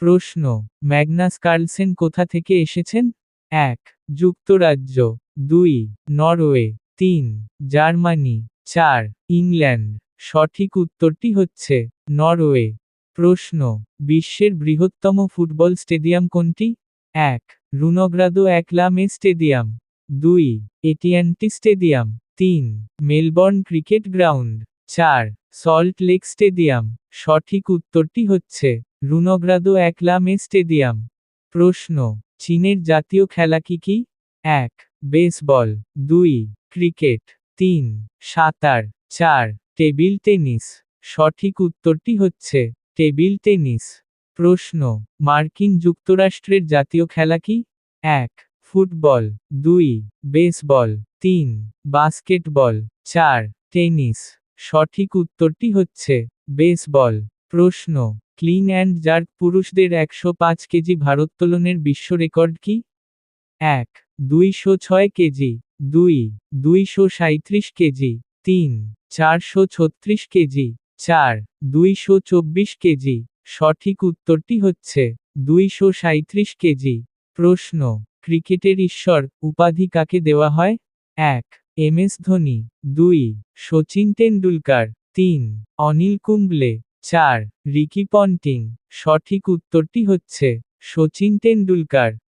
প্রশ্ন, Magnus Carlsen কোথা থেকে এসেছেন? ১. যুক্তরাজ্য, ২. নরওয়ে, ৩. জার্মানি, ৪. ইংল্যান্ড। সঠিক উত্তরটি হচ্ছে নরওয়ে। প্রশ্ন, বিশ্বের বৃহত্তম ফুটবল স্টেডিয়াম কোনটি? ১. রুনগ্রাদো একলা-মে স্টেডিয়াম, ২. এটিএনটি Stadium, ৩. Melbourne Cricket Ground, ৪. Salt Lake Stadium. সঠিক উত্তরটি হচ্ছে রুনগ্রাদো একলা-মে স্টেডিয়াম। প্রশ্ন, চীনের জাতীয় খেলা কি কি? ১. বেসবল, ২. ক্রিকেট, ৩. সাঁতার, ৪. Table tennis. সঠিক উত্তরটি হচ্ছে টেবিল টেনিস। প্রশ্ন, মার্কিন যুক্তরাষ্ট্রের জাতীয় খেলা কি? ১. ফুটবল, ২. বেসবল, ৩. বাস্কেটবল, ৪. টেনিস। সঠিক উত্তরটি হচ্ছে বেসবল। প্রশ্ন, ক্লিন অ্যান্ড জার্ক পুরুষদের ১০৫ কেজি ভারোত্তোলনের বিশ্ব রেকর্ড কি? ১. ২০৬ কেজি, ২. ২৩৭ কেজি, ৩. ৪৩৬ কেজি, ৪. ২২৪ কেজি। সঠিক উত্তরটি হচ্ছে ২৩৭ কেজি। প্রশ্ন, ক্রিকেটের ঈশ্বর উপাধি কাকে দেওয়া হয়? ১. M S Dhoni, ২. Sachin Tendulkar, ৩. Anil Kumble, ৪. Ricky Ponting. সঠিক উত্তরটি হচ্ছে শচীন টেন্ডুলকার।